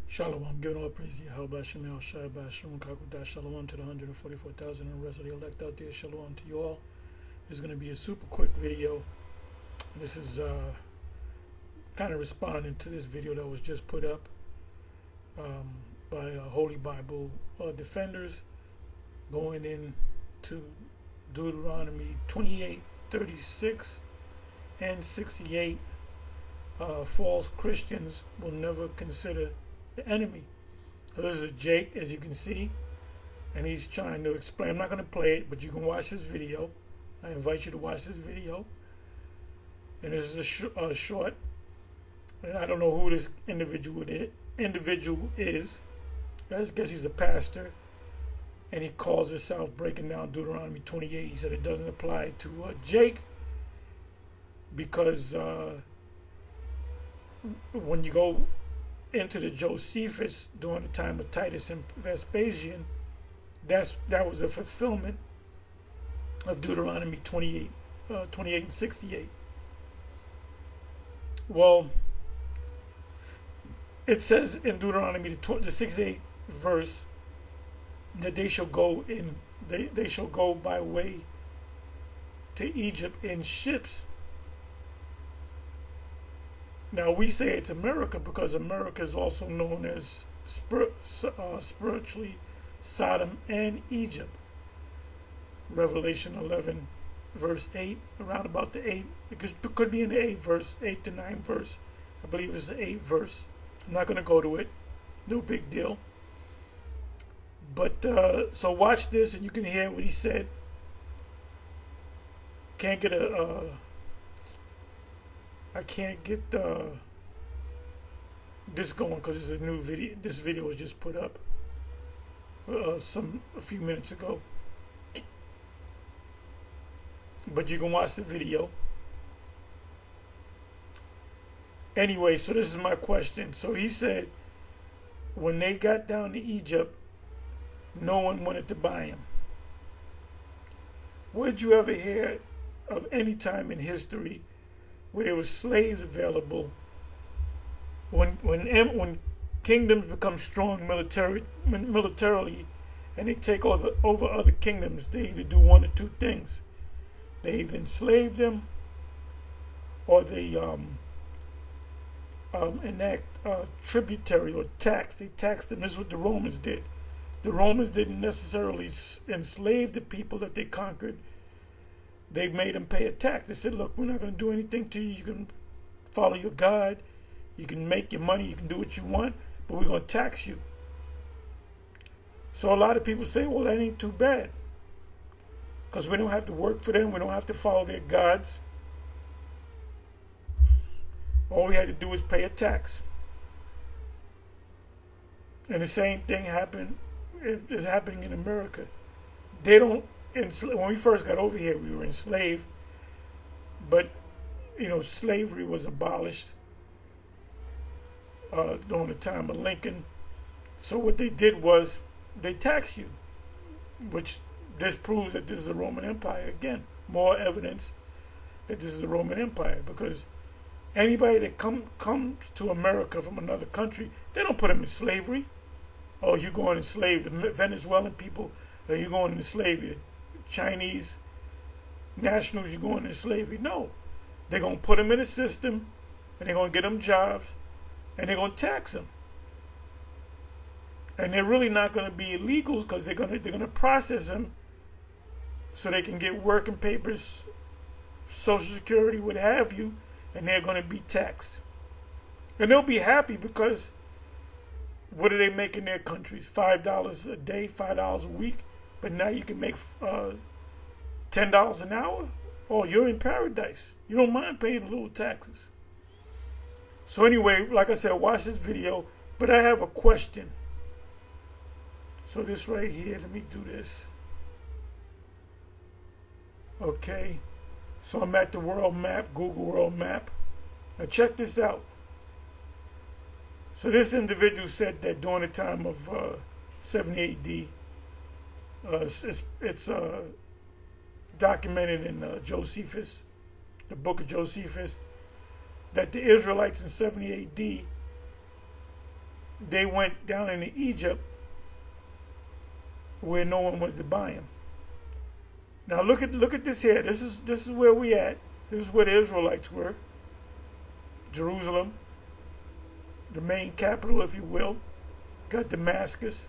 Shalom, giving all praise to Yahweh, Shemel, Shai, Shalom, Kakudah, Shalom to the 144,000 and the rest of the elect out there. Shalom to you all. This is going to be a super quick video. This is kind of responding to this video that was just put up by Holy Bible defenders, going into Deuteronomy 28:36 and 68. False Christians will never consider the enemy. So this is Jake, as you can see, and he's trying to explain. I'm not going to play it, but you can watch this video. I invite you to watch this video. And this is a short, and I don't know who this individual is. I just guess he's a pastor, and he calls himself breaking down Deuteronomy 28. He said it doesn't apply to Jake because when you go into the Josephus during the time of Titus and Vespasian, that was a fulfillment of Deuteronomy 28 and 68. Well, it says in Deuteronomy the 68th verse that they shall go by way to Egypt in ships. Now we say it's America because America is also known as spiritually Sodom and Egypt. Revelation 11 verse 8, around about the 8, it could be in the 8th verse, 8 to 9 verse. I believe it's the 8th verse. I'm not going to go to it. No big deal. But so watch this and you can hear what he said. Can't get I can't get this going because it's a new video. This video was just put up a few minutes ago. But you can watch the video. Anyway, so this is my question. So he said when they got down to Egypt, no one wanted to buy them. Would you ever hear of any time in history where there were slaves available? When kingdoms become strong militarily and they take over other kingdoms, they either do one or two things. They either enslave them or they enact tributary or tax. They tax them. This is what the Romans did. The Romans didn't necessarily enslave the people that they conquered. They made them pay a tax. They said, look, we're not going to do anything to you. You can follow your God. You can make your money. You can do what you want, but we're going to tax you. So a lot of people say, well, that ain't too bad because we don't have to work for them. We don't have to follow their gods. All we had to do is pay a tax. And the same thing is happening in America. They don't when we first got over here, we were enslaved, but slavery was abolished during the time of Lincoln. So what they did was they taxed you, which this proves that this is a Roman Empire. Again, more evidence that this is a Roman Empire, because anybody that comes to America from another country, they don't put them in slavery. Oh, you going to enslave the Venezuelan people, or you going into slavery Chinese nationals, you going into slavery? No. They're going to put them in a system, and they're going to get them jobs, and they're going to tax them. And they're really not going to be illegals because they're going to process them so they can get working papers, Social Security, what have you, and they're going to be taxed. And they'll be happy because what do they make in their countries? $5 a day, $5 a week. But now you can make $10 an hour. Oh, you're in paradise. You don't mind paying a little taxes. So anyway, like I said, watch this video. But I have a question. So this right here, let me do this. Okay. So I'm at the world map, Google World Map. Now check this out. So this individual said that during the time of 70 AD, it's documented in Josephus, the book of Josephus, that the Israelites in 70 AD they went down into Egypt where no one was to buy them. Now look at this here. This is where we at. This is where the Israelites were. Jerusalem, the main capital, if you will. Got Damascus.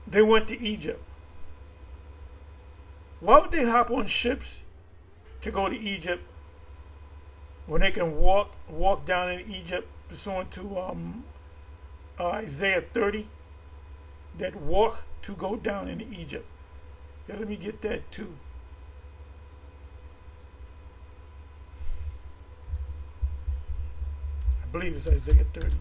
They went to Egypt. Why would they hop on ships to go to Egypt when they can walk down in Egypt, pursuant to Isaiah 30, that walk to go down into Egypt? Yeah, let me get that too. I believe it's Isaiah 30.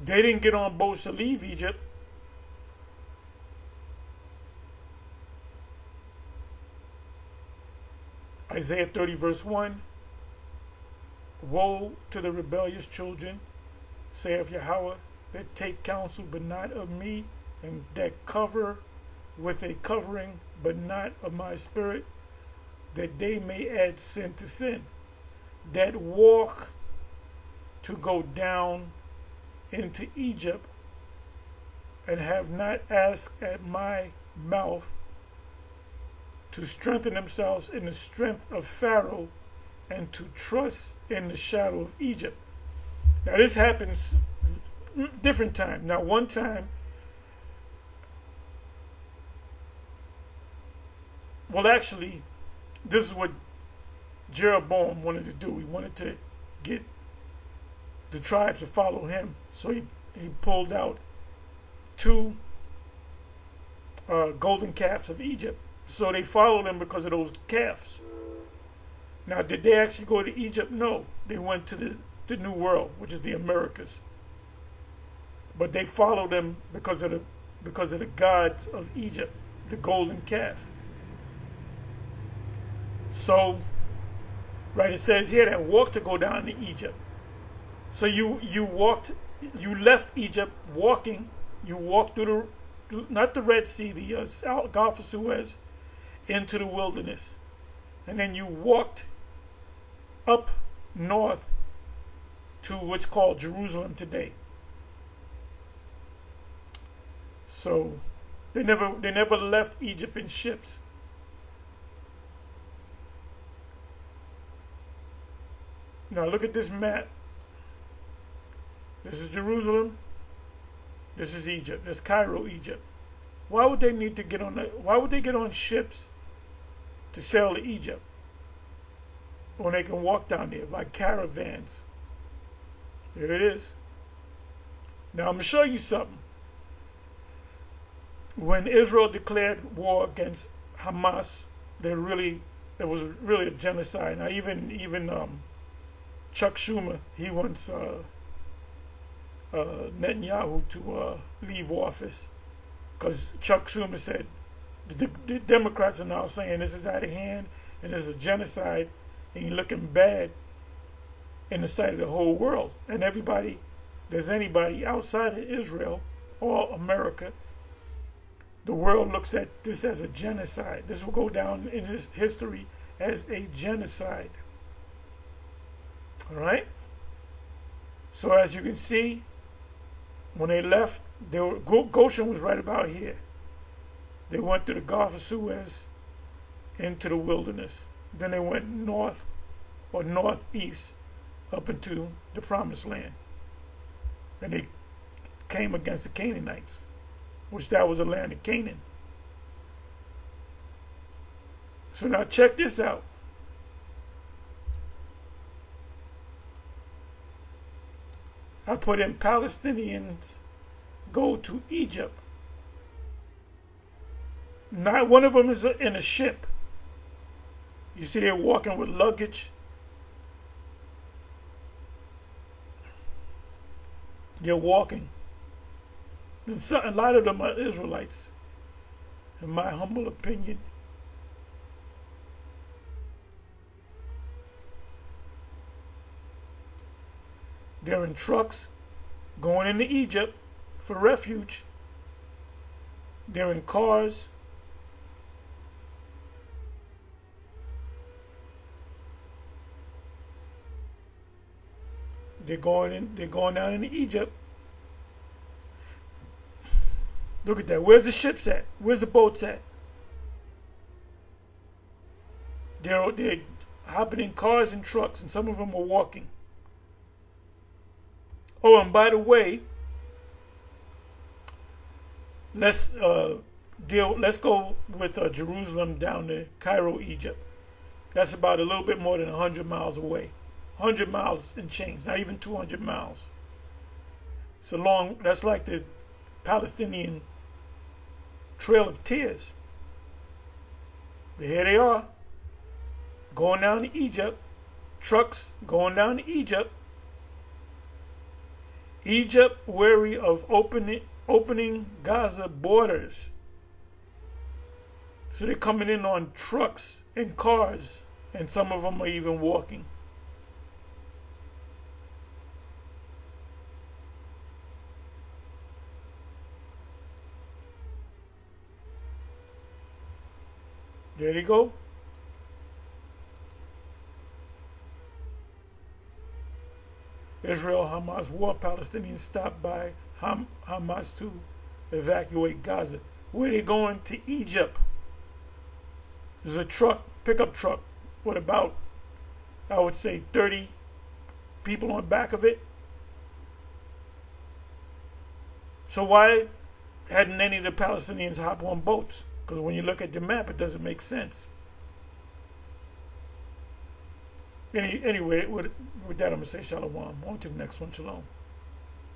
They didn't get on boats to leave Egypt. Isaiah 30 verse 1. Woe to the rebellious children, saith Yahweh, that take counsel but not of me, and that cover with a covering but not of my spirit, that they may add sin to sin, that walk to go down into Egypt, and have not asked at my mouth, to strengthen themselves in the strength of Pharaoh, and to trust in the shadow of Egypt. Now this happens different times. Now one time, well actually, this is what Jeroboam wanted to do. He wanted to get the tribes to follow him. So he pulled out 2 golden calves of Egypt. So they followed him because of those calves. Now, did they actually go to Egypt? No. They went to the New World, which is the Americas. But they followed them because of the gods of Egypt, the golden calf. So, right, it says here that walk to go down to Egypt. So you left Egypt walking. You walked through not the Red Sea, the Gulf of Suez, into the wilderness, and then you walked up north to what's called Jerusalem today. So they never left Egypt in ships. Now look at this map. This is Jerusalem. This is Egypt. That's Cairo, Egypt. Why would they need to get on why would they get on ships to sail to Egypt when they can walk down there by caravans? There it is. Now I'm going to show you something. When Israel declared war against Hamas, it was really a genocide. Now even Chuck Schumer, he wants Netanyahu to leave office, because Chuck Schumer said the Democrats are now saying this is out of hand and this is a genocide, and he's looking bad in the sight of the whole world. And everybody, there's anybody outside of Israel or America, the world looks at this as a genocide. This will go down in history as a genocide. All right? So as you can see, when they left, Goshen was right about here. They went to the Gulf of Suez into the wilderness. Then they went north or northeast up into the Promised Land. And they came against the Canaanites, which that was the land of Canaan. So now check this out. I put in Palestinians go to Egypt. Not one of them is in a ship. You see they're walking with luggage. They're walking. And a lot of them are Israelites, in my humble opinion. They're in trucks going into Egypt for refuge. They're in cars. They're going down into Egypt. Look at that. Where's the ships at? Where's the boats at? They're hopping in cars and trucks, and some of them are walking. Oh, and by the way, let's go with Jerusalem down to Cairo, Egypt. That's about a little bit more than 100 miles away. 100 miles and change, not even 200 miles. It's a long, that's like the Palestinian Trail of Tears. But here they are, going down to Egypt, trucks going down to Egypt. Egypt wary of opening Gaza borders. So they're coming in on trucks and cars, and some of them are even walking. There they go. Israel Hamas war. Palestinians stopped by Hamas to evacuate Gaza. Where are they going? To Egypt. There's a truck, pickup truck, with about, I would say, 30 people on the back of it. So why hadn't any of the Palestinians hop on boats? Because when you look at the map, it doesn't make sense. Anyway, with that, I'm going to say shalom. On to the next one. Shalom.